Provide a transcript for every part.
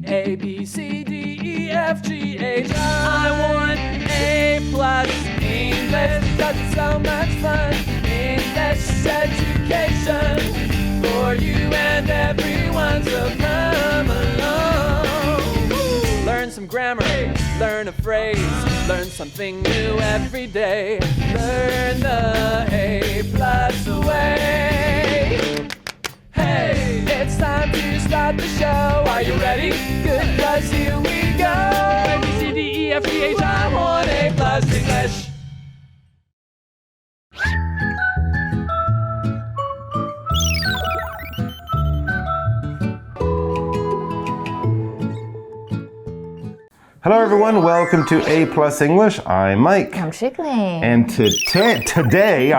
A, B, C, D, E, F, G, H. I want A+ English, 'cause it's so much fun. English education for you and everyone, so come along. Learn some grammar, learn a phrase, learn something new every day. Learn the A+ way. Hey, it's time to start the show. Are you ready? Good, 'cause here we go. A, B, C, D, E, F, G, H. I want A+ English. Hello everyone, welcome to A+ English. I'm Mike. I'm Chickling. And today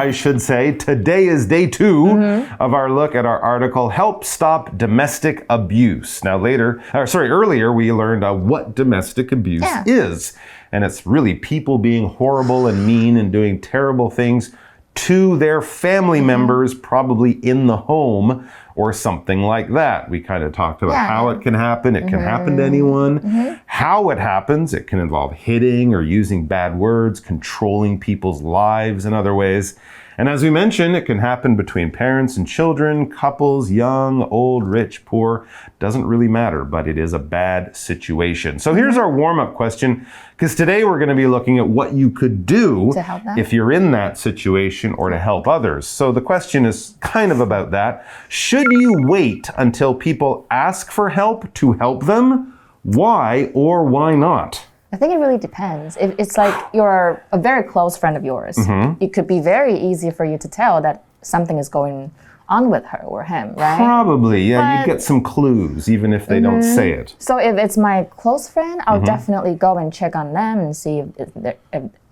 is day 2 of our look at our article, Help Stop Domestic Abuse. Now earlier we learned what domestic abuse is. And it's really people being horrible and mean and doing terrible things to their family members, probably in the home or something like that. We kind of talked about how it can happen. It can happen to anyone. How it happens, it can involve hitting or using bad words, controlling people's lives in other ways. And as we mentioned, it can happen between parents and children, couples, young, old, rich, poor. Doesn't really matter, but it is a bad situation. So here's our warm-up question, because today we're going to be looking at what you could do to help them, if you're in that situation or to help others. So the question is kind of about that. Should you wait until people ask for help to help them? Why or why not? I think it really depends. If it's like you're a very close friend of yours, it could be very easy for you to tell that something is going on with her or him, right? Probably, yeah. You get some clues, even if they don't say it. So if it's my close friend, I'll definitely go and check on them and see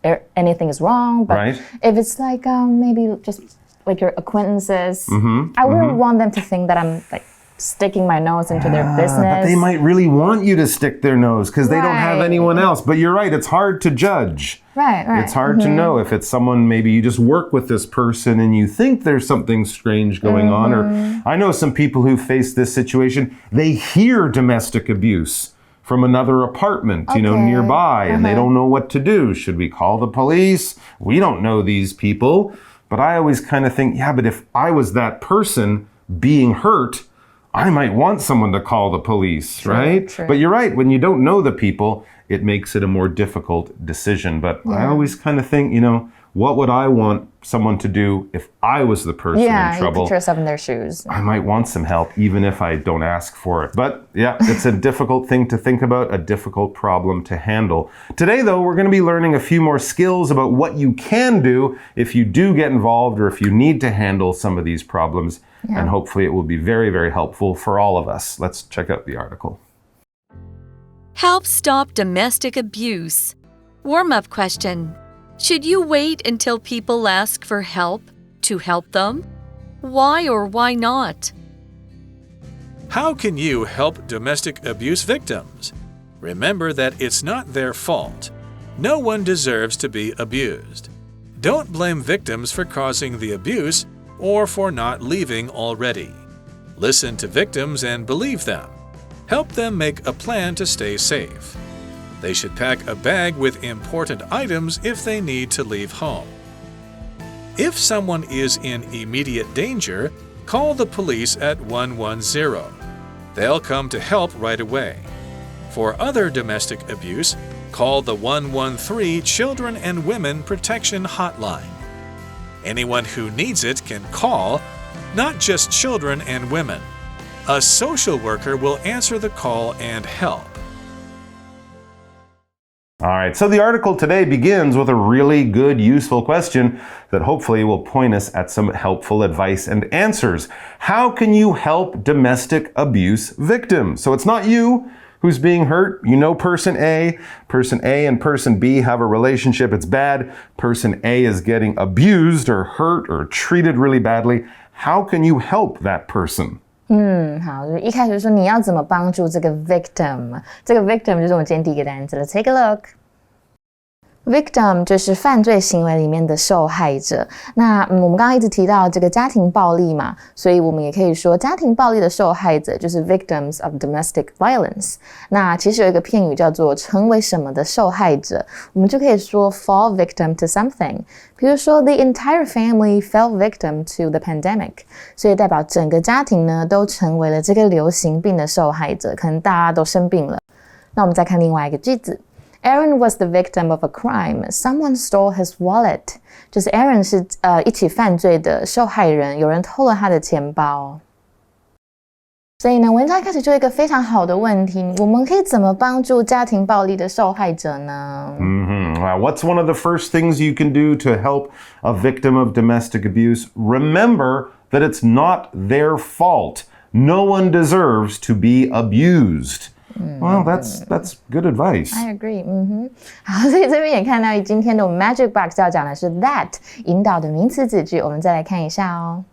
if anything is wrong. But if it's like maybe just like your acquaintances, I wouldn't want them to think that I'm like sticking my nose into their business. But they might really want you to stick their nose because they don't have anyone else. But you're right, it's hard to judge. Right. It's hard to know if it's someone, maybe you just work with this person and you think there's something strange going on. Or I know some people who face this situation, they hear domestic abuse from another apartment, nearby, and they don't know what to do. Should we call the police? We don't know these people. But I always kind of think, but if I was that person being hurt, I might want someone to call the police, right? True. But you're right, when you don't know the people, it makes it a more difficult decision. But I always kind of think, what would I want someone to do if I was the person in trouble? You put yourself in their shoes. I might want some help, even if I don't ask for it. But it's a difficult thing to think about, a difficult problem to handle. Today, though, we're going to be learning a few more skills about what you can do if you do get involved or if you need to handle some of these problems. And hopefully it will be very, very helpful for all of us. Let's check out the article. Help stop domestic abuse. Warm-up question. Should you wait until people ask for help to help them? Why or why not? How can you help domestic abuse victims? Remember that it's not their fault. No one deserves to be abused. Don't blame victims for causing the abuse or for not leaving already. Listen to victims and believe them. Help them make a plan to stay safe. They should pack a bag with important items if they need to leave home. If someone is in immediate danger, call the police at 110. They'll come to help right away. For other domestic abuse, call the 113 Children and Women Protection Hotline. Anyone who needs it can call, not just children and women. A social worker will answer the call and help. All right, so the article today begins with a really good, useful question that hopefully will point us at some helpful advice and answers. How can you help domestic abuse victims? So it's not you who's being hurt. You know person A and person B have a relationship. It's bad. Person A is getting abused or hurt or treated really badly. How can you help that person? 好，就是一开始说你要怎么帮助这个 victim， 这个 victim 就是我们今天第一个单词了。Take a look. Victim 就是犯罪行为里面的受害者。那我们刚刚一直提到这个家庭暴力嘛，所以我们也可以说家庭暴力的受害者就是 victims of domestic violence。那其实有一个片语叫做成为什么的受害者，我们就可以说 fall victim to something。比如说 the entire family fell victim to the pandemic， 所以代表整个家庭呢都成为了这个流行病的受害者，可能大家都生病了。那我们再看另外一个句子。Aaron was the victim of a crime. Someone stole his wallet. 就是 Aaron 是一起犯罪的受害人，有人偷了他的钱包。所以呢，文章一开始就有一个非常好的问题，我们可以怎么帮助家庭暴力的受害者呢What's one of the first things you can do to help a victim of domestic abuse? Remember that it's not their fault. No one deserves to be abused.Well, that's good advice. I agree. 好，所以这边也看到今天的我们 Magic Box 要讲的是 that 引導的名词子句，我们再来看一下哦。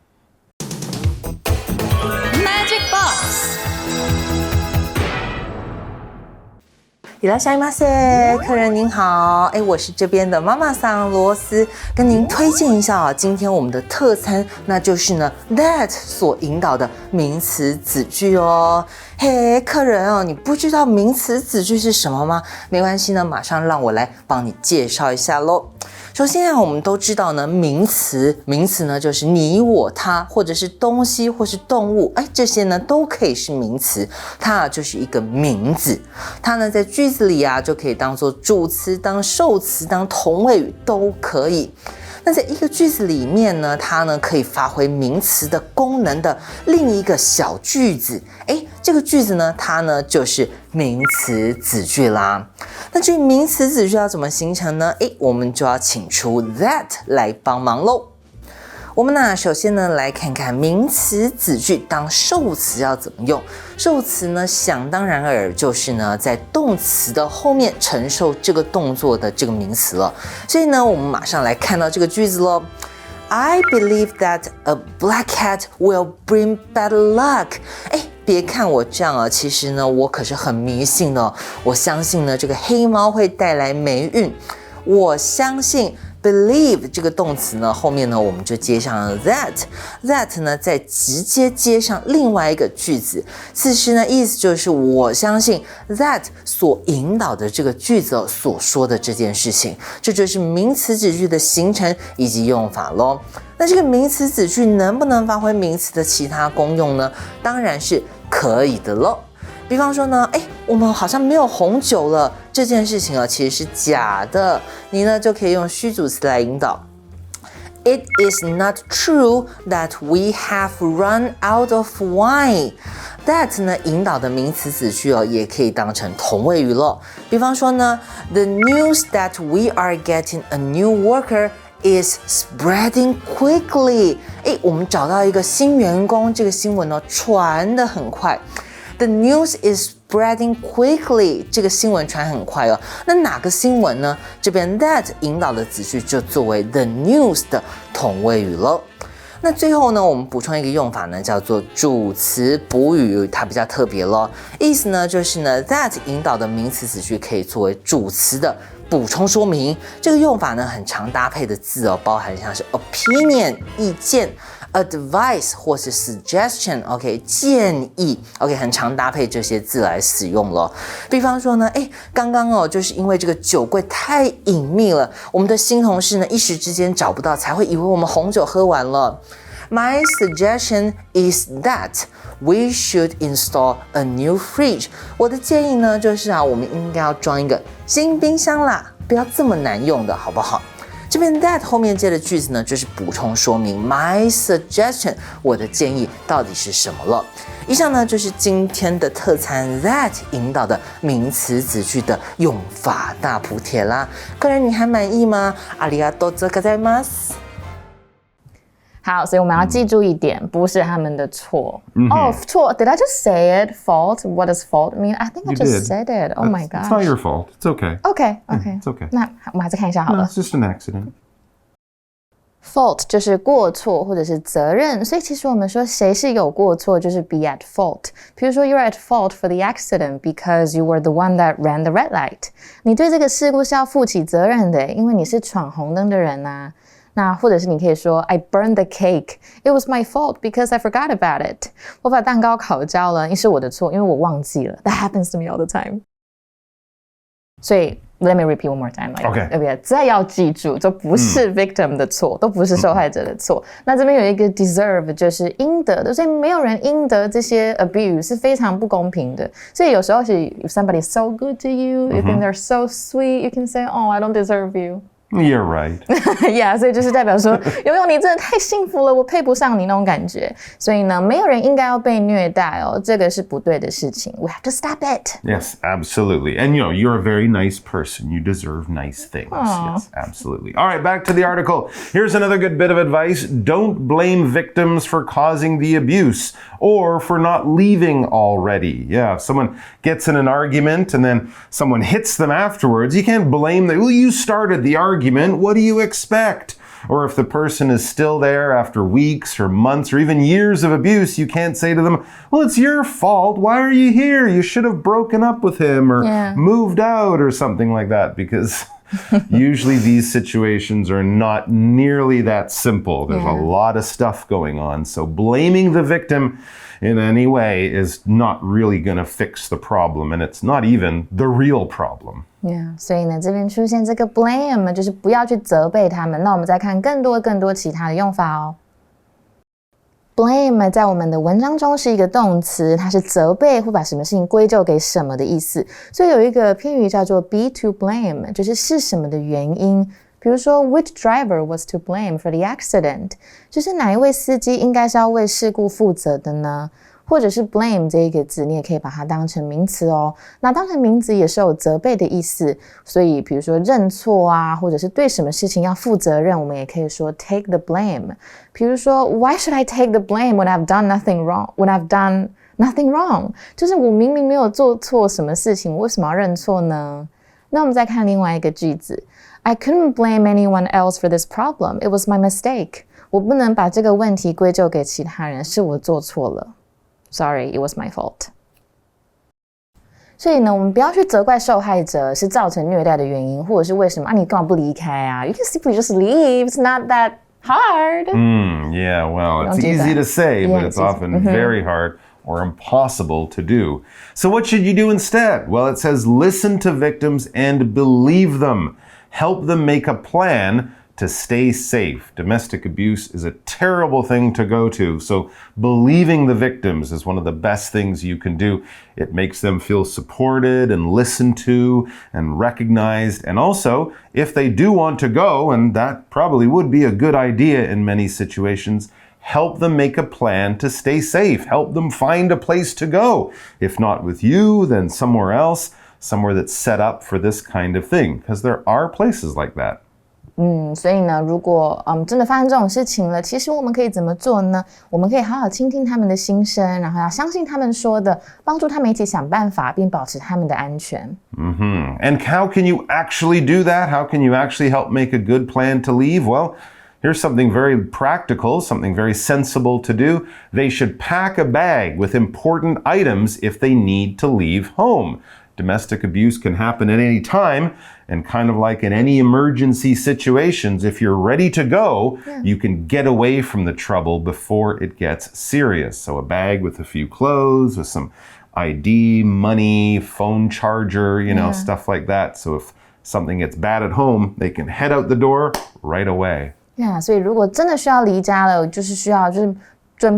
Magic Box。いらっしゃいませ，客人您好，我是这边的妈妈桑罗斯，跟您推荐一下啊，今天我们的特餐，那就是呢 that 所引导的名词子句哦。嘿，客人哦，你不知道名词子句是什么吗？没关系呢，马上让我来帮你介绍一下咯。首先啊，我们都知道呢，名词呢就是你我他，或者是东西或是动物，这些呢都可以是名词，它就是一个名字，它呢在句子里啊就可以当做主词、当受词、当同位语都可以。那在一个句子里面呢，它呢可以发挥名词的功能的另一个小句子，这个句子呢，它呢就是名词子句啦。那至于名词子句要怎么形成呢？我们就要请出 that 来帮忙咯。我们呢，首先呢来看看名词子句当受词要怎么用。受词呢，想当然尔就是呢在动词的后面承受这个动作的这个名词了。所以呢，我们马上来看到这个句子咯。I believe that a black cat will bring bad luck. 别看我这样啊，其实呢，我可是很迷信的哦。我相信呢，这个黑猫会带来霉运。我相信 believe 这个动词呢，后面呢我们就接上了 that 呢再直接接上另外一个句子。此时呢，意思就是我相信 that 所引导的这个句子所说的这件事情，这就是名词子句的形成以及用法咯。那这个名词子句能不能发挥名词的其他功用呢？当然是可以的咯。比方说呢，我们好像没有红酒了，这件事情其实是假的，你呢就可以用虚主词来引导。It is not true that we have run out of wine. That 呢引导的名词子句也可以当成同位语了。比方说呢 ，The news that we are getting a new worker is spreading quickly. 我们找到一个新员工，这个新闻传得很快。The news is spreading quickly. 这个新闻传很快哦。那哪个新闻呢？这边 that 引导的子句就作为 the news 的同位语了。那最后呢，我们补充一个用法呢，叫做主词补语，它比较特别咯。意思呢就是呢 that 引导的名词子句可以作为主词的补充说明。这个用法呢很常搭配的字包含像是 opinion 意见、advice 或是 suggestion 建议很常搭配这些字来使用了。比方说呢，刚刚就是因为这个酒柜太隐秘了，我们的新同事呢一时之间找不到，才会以为我们红酒喝完了。My suggestion is that we should install a new fridge. 我的建议呢就是我们应该要装一个新冰箱啦，不要这么难用的好不好？这边 that 后面接的句子呢，就是补充说明 my suggestion 我的建议到底是什么了。以上呢就是今天的特餐 that 引导的名词子句的用法大补帖啦。客人你还满意吗？ありがとうございます。好，所以我们要记住一点，不是他们的错。错 Did I just say it? Fault? What does fault mean? I think I just said it. Oh my gosh. It's not your fault. It's okay. Okay. It's okay. 那我们还是看一下好了。No, it's just an accident. Fault 就是过错或者是责任，所以其实我们说谁是有过错就是 be at fault。比如说 you're at fault for the accident because you were the one that ran the red light。你对这个事故是要负起责任的，因为你是闯红灯的人啊。那或者是你可以说 I burned the cake. It was my fault because I forgot about it. 我把蛋糕烤焦了，是我的错，因为我忘记了。That happens to me all the time. 所以 let me repeat one more time. Okay. 再要记住，这不是 victim 的错，都不是受害者的错。那这边有一个 deserve 就是应得的，所以没有人应得这些 abuse 是非常不公平的。所以有时候是 if somebody is so good to you, you think they're so sweet, you can say, oh, I don't deserve you.You're right. Yeah, 所以就是代表说，游泳你真的太幸福了，我配不上你那种感觉。所以呢，没有人应该要被虐待哦，这个是不对的事情。We have to stop it. Yes, absolutely. And you're a very nice person. You deserve nice things. Aww. Yes, absolutely. All right, back to the article. Here's another good bit of advice. Don't blame victims for causing the abuse or for not leaving already. Yeah, if someone gets in an argument and then someone hits them afterwards, you can't blame them. Well, you started the argument. What do you expect? Or if the person is still there after weeks or months or even years of abuse, you can't say to them, well, it's your fault. Why are you here? You should have broken up with him or moved out or something like that, because usually these situations are not nearly that simple. There's a lot of stuff going on. So blaming the victim in any way is not really going to fix the problem, and it's not even the real problem. Yeah, 所以呢，这边出现这个 blame 就是不要去责备他们。那我们再看更多其他的用法哦。Blame 在我们的文章中是一个动词，它是责备或把什么事情归咎给什么的意思。所以有一个片语叫做 be to blame， 就是什么的原因。比如说 which driver was to blame for the accident， 就是哪一位司机应该是要为事故负责的呢？或者是 blame 这一个字，你也可以把它当成名词哦。那当成名词也是有责备的意思，所以比如说认错啊，或者是对什么事情要负责任，我们也可以说 take the blame。比如说 Why should I take the blame when I've done nothing wrong? When I've done nothing wrong， 就是我明明没有做错什么事情，为什么要认错呢？那我们再看另外一个句子 I couldn't blame anyone else for this problem. It was my mistake. 我不能把这个问题归咎给其他人，是我做错了。Sorry, it was my fault. 所以呢，我们不要去责怪受害者是造成虐待的原因，或者是为什么你干嘛不离开啊 ？You can simply just leave. It's not that hard. Yeah, well, it's easy to say, but it's often very hard or impossible to do. So what should you do instead? Well, it says listen to victims and believe them. Help them make a plan to stay safe. Domestic abuse is a terrible thing to go to, so believing the victims is one of the best things you can do. It makes them feel supported and listened to and recognized. And also, if they do want to go, and that probably would be a good idea in many situations, help them make a plan to stay safe. Help them find a place to go. If not with you, then somewhere else, somewhere that's set up for this kind of thing, because there are places like that. 所以呢，如果真的发生这种事情了，其实我们可以怎么做呢？我们可以好好倾听他们的心声，然后要相信他们说的，帮助他们一起想办法，并保持他们的安全。And how can you actually do that? How can you actually help make a good plan to leave? Well, here's something very practical, something very sensible to do. They should pack a bag with important items if they need to leave home. Domestic abuse can happen at any time, and kind of like in any emergency situations, if you're ready to go, you can get away from the trouble before it gets serious. So a bag with a few clothes, with some ID, money, phone charger, stuff like that. So if something gets bad at home, they can head out the door right away. Yeah, 所以如果真的需要离家了，就是需要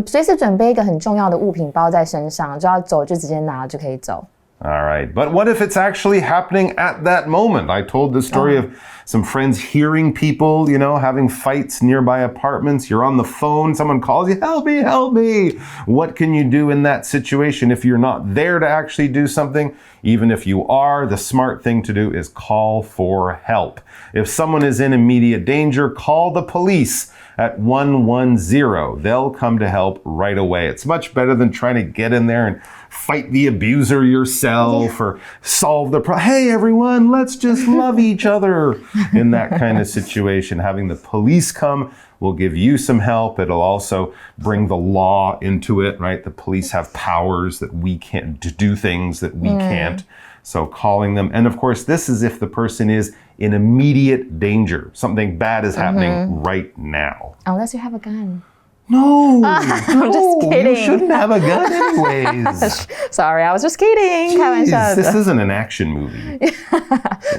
随时准备一个很重要的物品包在身上，就要走就直接拿就可以走。All right, but what if it's actually happening at that moment? I told the story of some friends hearing people, having fights nearby apartments. You're on the phone, someone calls you, help me, help me. What can you do in that situation if you're not there to actually do something? Even if you are, the smart thing to do is call for help. If someone is in immediate danger, call the police at 110. They'll come to help right away. It's much better than trying to get in there and fight the abuser yourself or solve the problem. Hey, everyone, let's just love each other. In that kind of situation, having the police come will give you some help. It'll also bring the law into it, right? The police have powers that we can't do things that we can't. So calling them. And of course, this is if the person is in immediate danger. Something bad is happening right now. Unless you have a gun. No, I'm just kidding. You shouldn't have a gun anyways. Sorry, I was just kidding. 开玩笑的。 This isn't an action movie.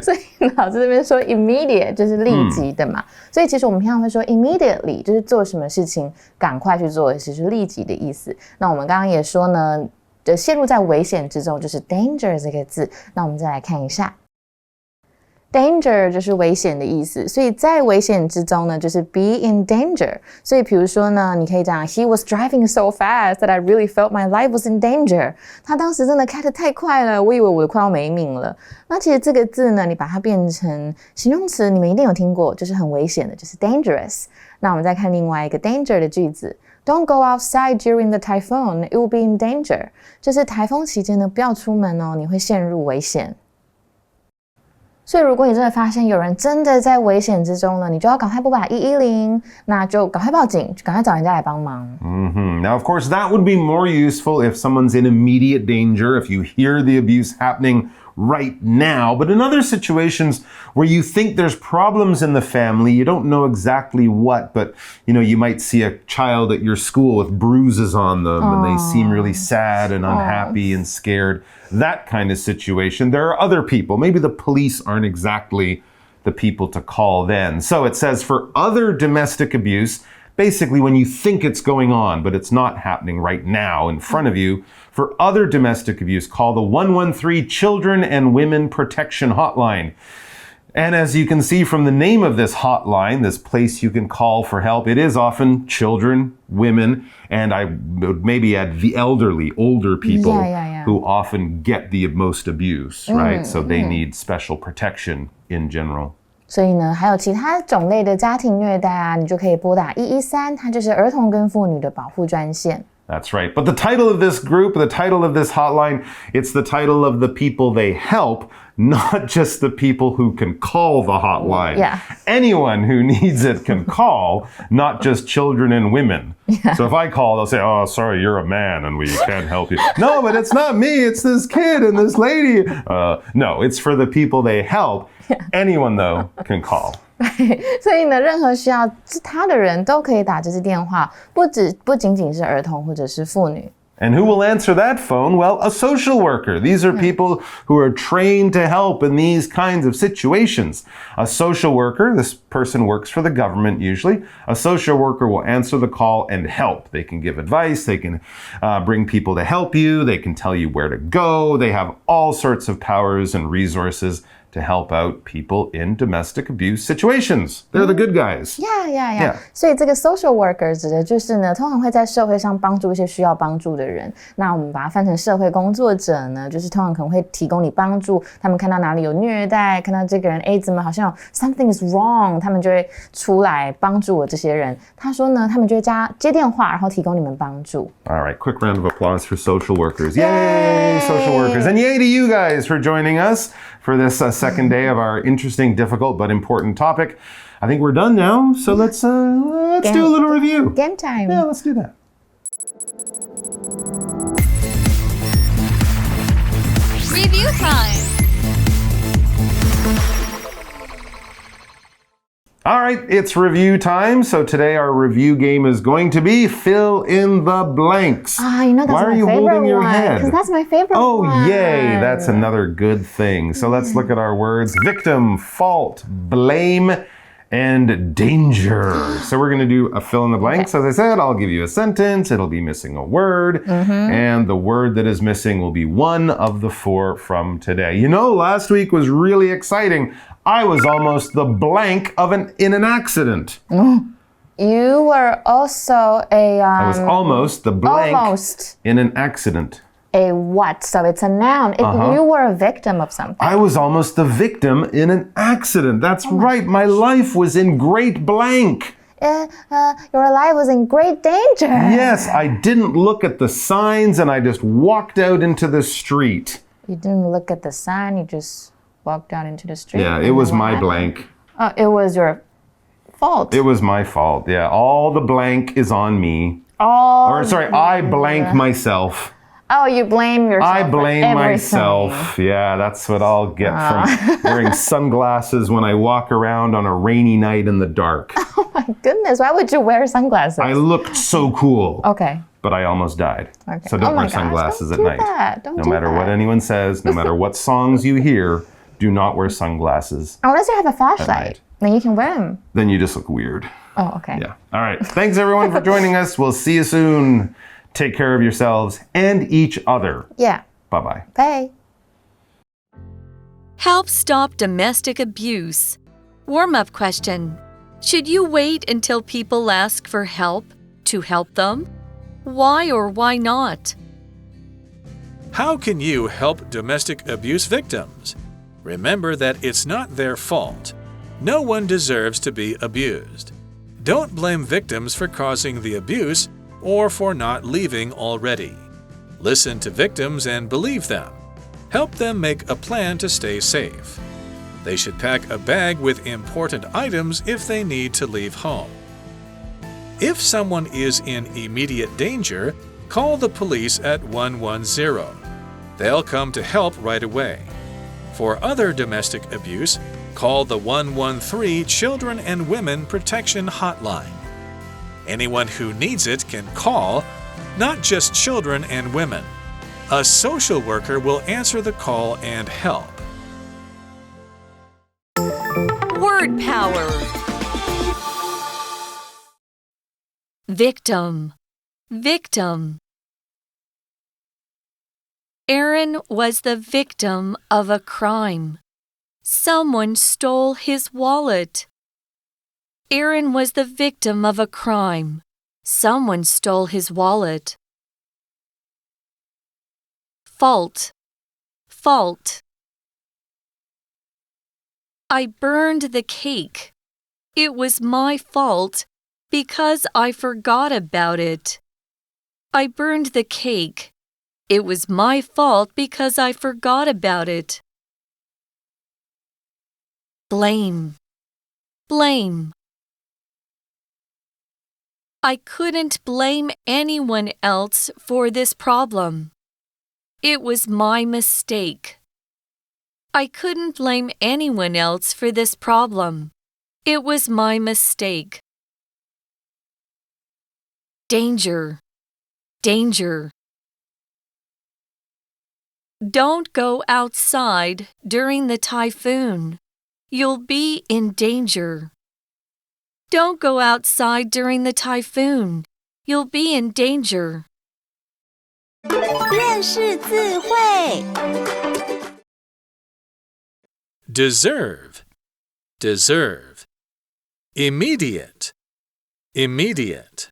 所以老师这边说 immediate 就是立即的嘛，所以其实我们平常会说 immediately 就是做什么事情赶快去做的事，就是立即的意思。那我们刚刚也说呢，陷入在危险之中就是 danger 这个字。那我们再来看一下。Danger 就是危险的意思，所以在危险之中呢，就是 be in danger。所以比如说呢，你可以讲 He was driving so fast that I really felt my life was in danger。他当时真的开得太快了，我以为我的快要没命了。那其实这个字呢，你把它变成形容词，你们一定有听过，就是很危险的，就是 dangerous。那我们再看另外一个 danger 的句子。Don't go outside during the typhoon, it will be in danger。就是台风期间呢，不要出门哦，你会陷入危险。所以如果你真的发现有人真的在危险之中了，你就要赶快拨打110，那就赶快报警，赶快找人家来帮忙。Now, of course, that would be more useful if someone's in immediate danger, if you hear the abuse happening right now. But in other situations where you think there's problems in the family, you don't know exactly what, but you might see a child at your school with bruises on them and they seem really sad and unhappy and scared. That kind of situation. There are other people. Maybe the police aren't exactly the people to call then. So it says for other domestic abuse, basically when you think it's going on, but it's not happening right now in front of you, for other domestic abuse, call the 113 Children and Women Protection Hotline. And as you can see from the name of this hotline, this place you can call for help, it is often children, women, and I would maybe add the elderly, older people who often get the most abuse, right? So they need special protection in general. 所以呢，还有其他种类的家庭虐待啊，你就可以拨打113，它就是儿童跟妇女的保护专线。That's right. But the title of this group, the title of this hotline, it's the title of the people they help, not just the people who can call the hotline. Yeah. Anyone who needs it can call, not just children and women. Yeah. So if I call, they'll say, oh, sorry, you're a man and we can't help you. No, but it's not me. It's this kid and this lady. No, it's for the people they help. Anyone, though, can call. 所以呢，任何需要他的人都可以打这支电话，不仅仅是儿童或者是妇女。And who will answer that phone? Well, a social worker. These are people who are trained to help in these kinds of situations. A social worker, this person works for the government usually. A social worker will answer the call and help. They can give advice. They can bring people to help you. They can tell you where to go. They have all sorts of powers and resources to help out people in domestic abuse situations. They're the good guys. Yeah. 所以这个 social worker 指的就是呢，通常会在社会上帮助一些需要帮助的人。那我们把它翻成社会工作者呢，就是通常可能会提供你帮助。他们看到哪里有虐待，看到这个人怎么好像有 something is wrong， 他们就会出来帮助我这些人。他说呢，他们就会接电话，然后提供你们帮助。All right, quick round of applause for social workers. Yay, social workers. And yay to you guys for joining us for this second day of our interesting, difficult, but important topic. I think we're done now, so let's do a little review. Game time. Yeah, let's do that. Review time. All right, it's review time. So today our review game is going to be fill in the blanks. You know that's Why my are you favorite holding your one, head? because that's my favorite Oh, one. yay. That's another good thing. So let's look at our words. Victim, fault, blame, and danger. So we're going to do a fill in the blanks. As I said, I'll give you a sentence. It'll be missing a word. And the word that is missing will be one of the 4 from today. You know, last week was really exciting. I was almost the blank in an accident. You were also I was almost the blank almost in an accident. a what? So it's a noun. You were a victim of something. I was almost the victim in an accident. That's right. My life was in great blank. Your life was in great danger. Yes, I didn't look at the signs and I just walked out into the street. You didn't look at the sign, you just walked out into the street. Yeah, it was my blank. Oh, it was your fault. It was my fault. Yeah, all the blank is on me. I blank myself. Oh, you blame yourself. I blame for myself. Yeah, that's what I'll get from wearing sunglasses when I walk around on a rainy night in the dark. Oh my goodness, why would you wear sunglasses? I looked so cool. Okay. But I almost died. Okay. So don't wear sunglasses at night. Don't no do matter that. what anyone says, no matter what songs you hear, do not wear sunglasses. Unless you have a flashlight, then you can wear them. Then you just look weird. Oh, okay. Yeah. All right. Thanks everyone for joining us. We'll see you soon. Take care of yourselves and each other. Yeah. Bye-bye. Bye. Help stop domestic abuse. Warm-up question. Should you wait until people ask for help to help them? Why or why not? How can you help domestic abuse victims? Remember that it's not their fault. No one deserves to be abused. Don't blame victims for causing the abuse or for not leaving already. Listen to victims and believe them. Help them make a plan to stay safe. They should pack a bag with important items if they need to leave home. If someone is in immediate danger, call the police at 110. They'll come to help right away. For other domestic abuse, call the 113 Children and Women Protection Hotline. Anyone who needs it can call, not just children and women. A social worker will answer the call and help. Word power. Victim. Victim. Aaron was the victim of a crime. Someone stole his wallet. Aaron was the victim of a crime. Someone stole his wallet. Fault. Fault. I burned the cake. It was my fault because I forgot about it. I burned the cake. It was my fault because I forgot about it. Blame. Blame. I couldn't blame anyone else for this problem. It was my mistake. I couldn't blame anyone else for this problem. It was my mistake. Danger. Danger. Don't go outside during the typhoon. You'll be in danger. Don't go outside during the typhoon. You'll be in danger. 认识字汇 Deserve. Deserve. Immediate. Immediate.